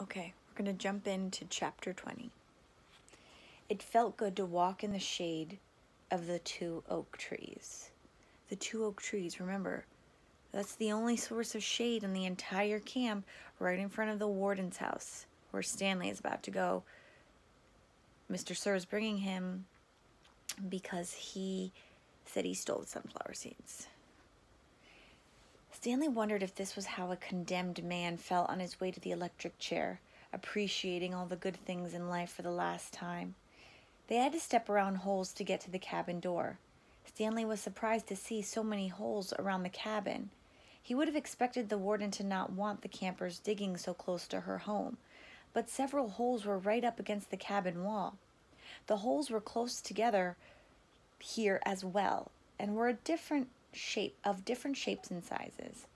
Okay, we're going to jump into chapter 20. It felt good to walk in the shade of the 2 oak trees. The 2 oak trees, remember, that's the only source of shade in the entire camp, right in front of the warden's house, where Stanley is about to go. Mr. Sir is bringing him because he said he stole the sunflower seeds. Stanley wondered if this was how a condemned man felt on his way to the electric chair, appreciating all the good things in life for the last time. They had to step around holes to get to the cabin door. Stanley was surprised to see so many holes around the cabin. He would have expected the warden to not want the campers digging so close to her home, but several holes were right up against the cabin wall. The holes were close together here as well, and were of different shapes and sizes.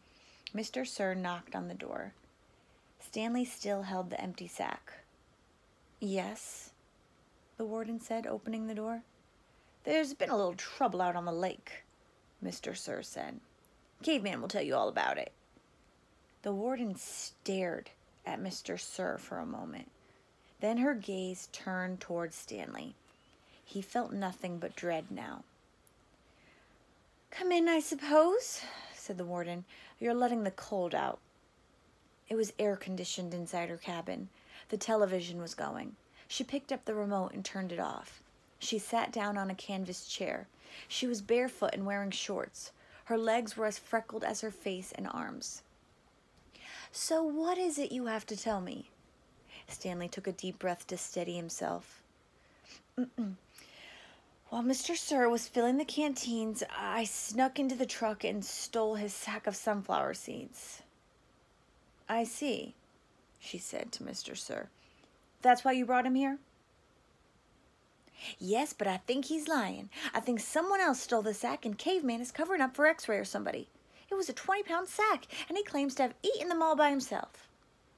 Mr. Sir knocked on the door. Stanley still held the empty sack. "Yes," the warden said, opening the door. "There's been a little trouble out on the lake," Mr. Sir said. "Caveman will tell you all about it." The warden stared at Mr. Sir for a moment. Then her gaze turned towards Stanley. He felt nothing but dread now. "Come in, I suppose," said the warden. "You're letting the cold out." It was air-conditioned inside her cabin. The television was going. She picked up the remote and turned it off. She sat down on a canvas chair. She was barefoot and wearing shorts. Her legs were as freckled as her face and arms. "So what is it you have to tell me?" Stanley took a deep breath to steady himself. "While Mr. Sir was filling the canteens, I snuck into the truck and stole his sack of sunflower seeds." "I see," she said to Mr. Sir. "That's why you brought him here?" "Yes, but I think he's lying. I think someone else stole the sack and Caveman is covering up for X-Ray or somebody. It was a 20-pound sack, and he claims to have eaten them all by himself."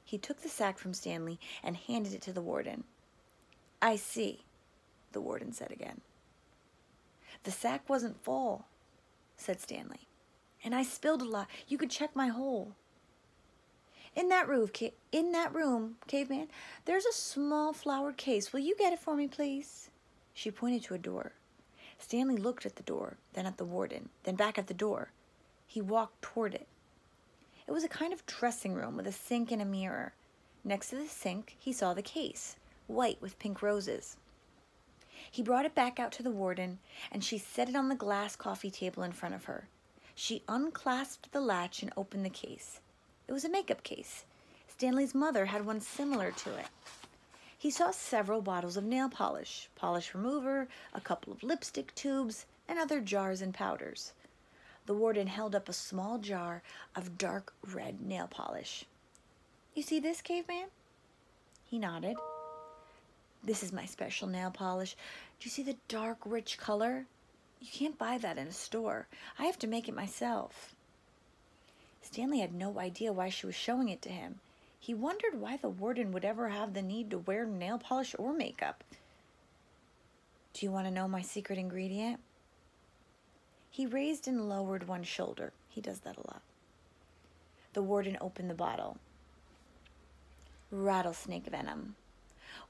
He took the sack from Stanley and handed it to the warden. "I see," the warden said again. "The sack wasn't full," said Stanley. "And I spilled a lot. You could check my hole." In that room, Caveman, there's a small flowered case. Will you get it for me, please?" She pointed to a door. Stanley looked at the door, then at the warden, then back at the door. He walked toward it. It was a kind of dressing room with a sink and a mirror. Next to the sink, he saw the case, white with pink roses. He brought it back out to the warden, and she set it on the glass coffee table in front of her. She unclasped the latch and opened the case. It was a makeup case. Stanley's mother had one similar to it. He saw several bottles of nail polish, polish remover, a couple of lipstick tubes, and other jars and powders. The warden held up a small jar of dark red nail polish. "You see this, Caveman?" He nodded. "This is my special nail polish. Do you see the dark, rich color? You can't buy that in a store. I have to make it myself." Stanley had no idea why she was showing it to him. He wondered why the warden would ever have the need to wear nail polish or makeup. "Do you want to know my secret ingredient?" He raised and lowered one shoulder. He does that a lot. The warden opened the bottle. Rattlesnake venom.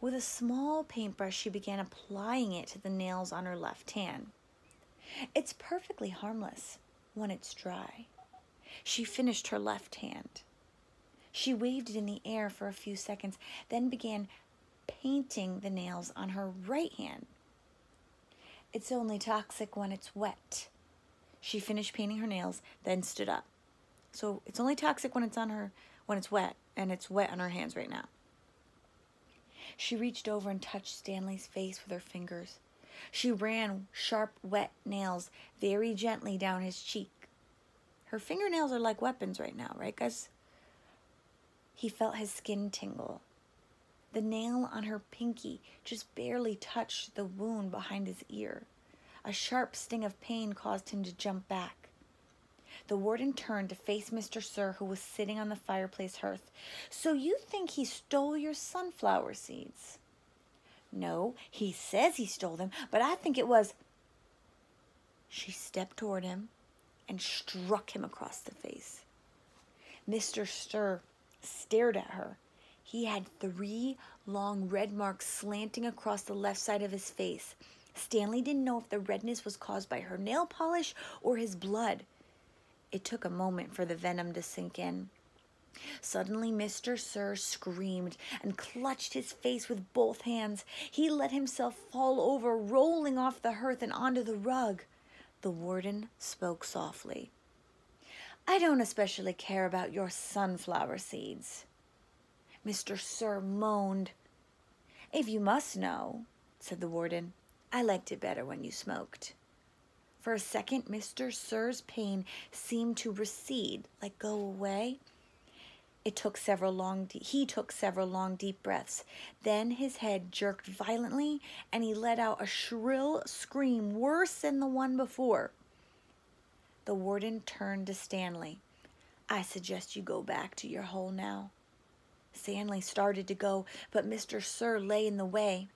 With a small paintbrush, she began applying it to the nails on her left hand. "It's perfectly harmless when it's dry." She finished her left hand. She waved it in the air for a few seconds, then began painting the nails on her right hand. "It's only toxic when it's wet." She finished painting her nails, then stood up. "So it's only toxic when it's wet, and it's wet on her hands right now." She reached over and touched Stanley's face with her fingers. She ran sharp, wet nails very gently down his cheek. Her fingernails are like weapons right now, right, guys? He felt his skin tingle. The nail on her pinky just barely touched the wound behind his ear. A sharp sting of pain caused him to jump back. The warden turned to face Mr. Sir, who was sitting on the fireplace hearth. "So you think he stole your sunflower seeds?" "No, he says he stole them, but I think it was—" She stepped toward him and struck him across the face. Mr. Sir stared at her. He had 3 long red marks slanting across the left side of his face. Stanley didn't know if the redness was caused by her nail polish or his blood. It took a moment for the venom to sink in. Suddenly, Mr. Sir screamed and clutched his face with both hands. He let himself fall over, rolling off the hearth and onto the rug. The warden spoke softly. "I don't especially care about your sunflower seeds." Mr. Sir moaned. "If you must know," said the warden, "I liked it better when you smoked." For a second, Mr. Sir's pain seemed to recede, like go away. He took several long deep breaths. Then his head jerked violently, and he let out a shrill scream worse than the one before. The warden turned to Stanley. "I suggest you go back to your hole now." Stanley started to go, but Mr. Sir lay in the way.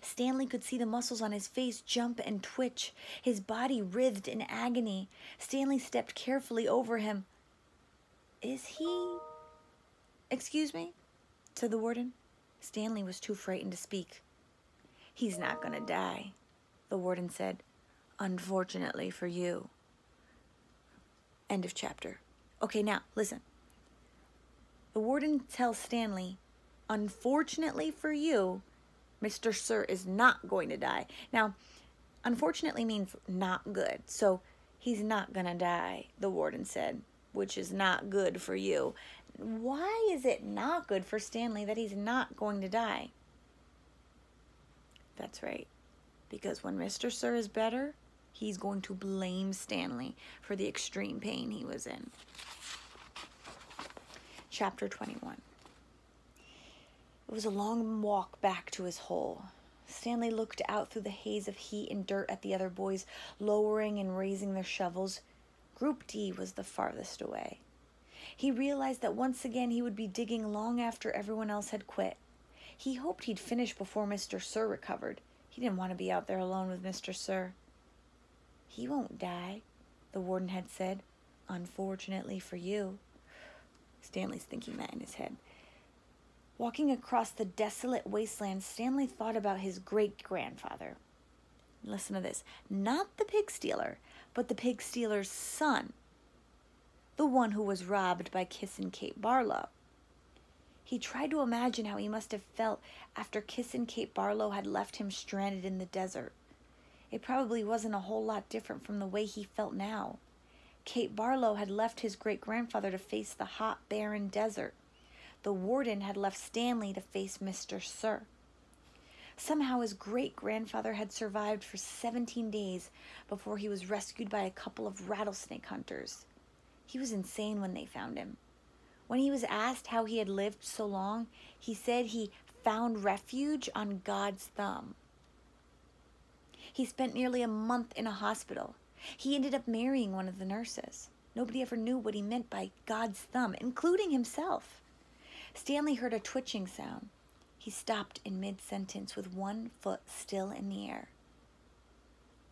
Stanley could see the muscles on his face jump and twitch. His body writhed in agony. Stanley stepped carefully over him. "Is he—" "Excuse me?" said the warden. Stanley was too frightened to speak. "He's not going to die," the warden said. "Unfortunately for you." End of chapter. Okay, now, listen. The warden tells Stanley, "Unfortunately for you, Mr. Sir is not going to die." Now, unfortunately means not good. So, he's not going to die, the warden said, which is not good for you. Why is it not good for Stanley that he's not going to die? That's right. Because when Mr. Sir is better, he's going to blame Stanley for the extreme pain he was in. Chapter 21. It was a long walk back to his hole. Stanley looked out through the haze of heat and dirt at the other boys, lowering and raising their shovels. Group D was the farthest away. He realized that once again he would be digging long after everyone else had quit. He hoped he'd finish before Mr. Sir recovered. He didn't want to be out there alone with Mr. Sir. "He won't die," the warden had said. "Unfortunately for you." Stanley's thinking that in his head. Walking across the desolate wasteland, Stanley thought about his great-grandfather. Listen to this. Not the pig stealer, but the pig stealer's son. The one who was robbed by Kiss and Kate Barlow. He tried to imagine how he must have felt after Kiss and Kate Barlow had left him stranded in the desert. It probably wasn't a whole lot different from the way he felt now. Kate Barlow had left his great-grandfather to face the hot, barren desert. The warden had left Stanley to face Mr. Sir. Somehow his great-grandfather had survived for 17 days before he was rescued by a couple of rattlesnake hunters. He was insane when they found him. When he was asked how he had lived so long, he said he found refuge on God's thumb. He spent nearly a month in a hospital. He ended up marrying one of the nurses. Nobody ever knew what he meant by God's thumb, including himself. Stanley heard a twitching sound. He stopped in mid-sentence with one foot still in the air.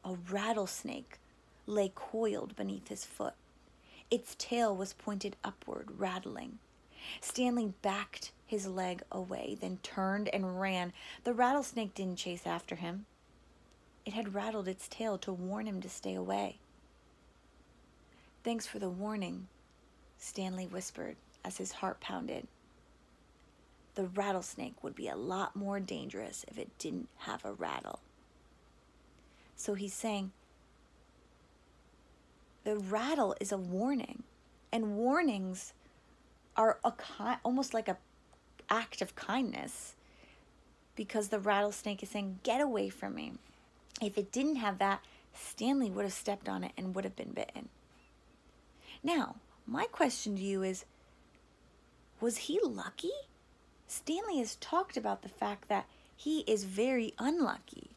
A rattlesnake lay coiled beneath his foot. Its tail was pointed upward, rattling. Stanley backed his leg away, then turned and ran. The rattlesnake didn't chase after him. It had rattled its tail to warn him to stay away. "Thanks for the warning," Stanley whispered as his heart pounded. The rattlesnake would be a lot more dangerous if it didn't have a rattle. So he's saying, the rattle is a warning, and warnings are almost like an act of kindness, because the rattlesnake is saying, "Get away from me." If it didn't have that, Stanley would have stepped on it and would have been bitten. Now, my question to you is, was he lucky? Stanley has talked about the fact that he is very unlucky.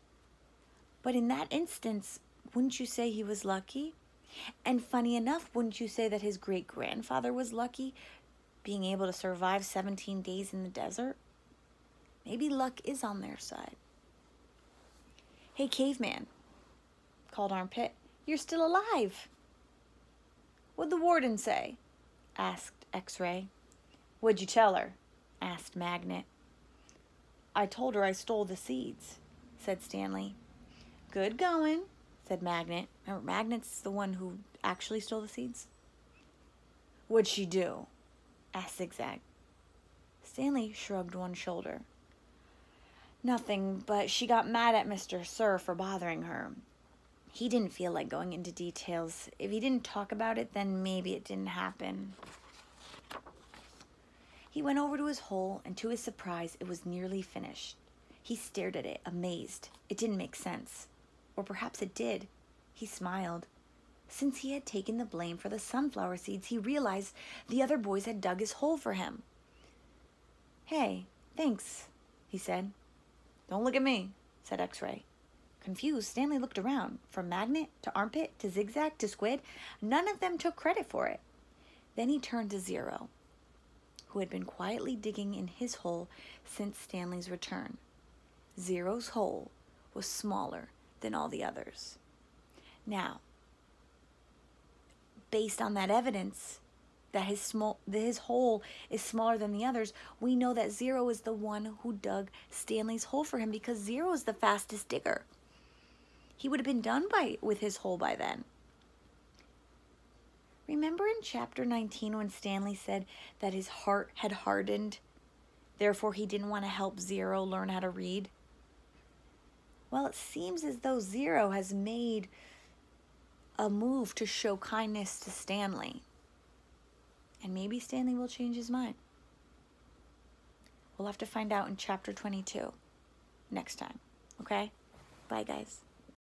But in that instance, wouldn't you say he was lucky? And funny enough, wouldn't you say that his great-grandfather was lucky, being able to survive 17 days in the desert? Maybe luck is on their side. "Hey, caveman," called Armpit, "you're still alive." "What'd the warden say?" asked X-Ray. "What'd you tell her?" asked Magnet. I told her I stole the seeds, said Stanley. Good going, said Magnet. Remember, Magnet's the one who actually stole the seeds? What'd she do? Asked Zigzag. Stanley shrugged one shoulder. Nothing, but she got mad at Mr. Sir for bothering her. He didn't feel like going into details. If he didn't talk about it, then maybe it didn't happen. He went over to his hole, and to his surprise, it was nearly finished. He stared at it, amazed. It didn't make sense. Or perhaps it did. He smiled. Since he had taken the blame for the sunflower seeds, he realized the other boys had dug his hole for him. Hey, thanks, he said. Don't look at me, said X-Ray. Confused, Stanley looked around. From Magnet to Armpit to Zigzag to Squid, none of them took credit for it. Then he turned to Zero, who had been quietly digging in his hole since Stanley's return. Zero's hole was smaller than all the others. Now, based on that evidence that his hole is smaller than the others, we know that Zero is the one who dug Stanley's hole for him because Zero is the fastest digger. He would have been done with his hole by then. Remember in chapter 19 when Stanley said that his heart had hardened, therefore he didn't want to help Zero learn how to read? Well, it seems as though Zero has made a move to show kindness to Stanley. And maybe Stanley will change his mind. We'll have to find out in chapter 22 next time. Okay? Bye, guys.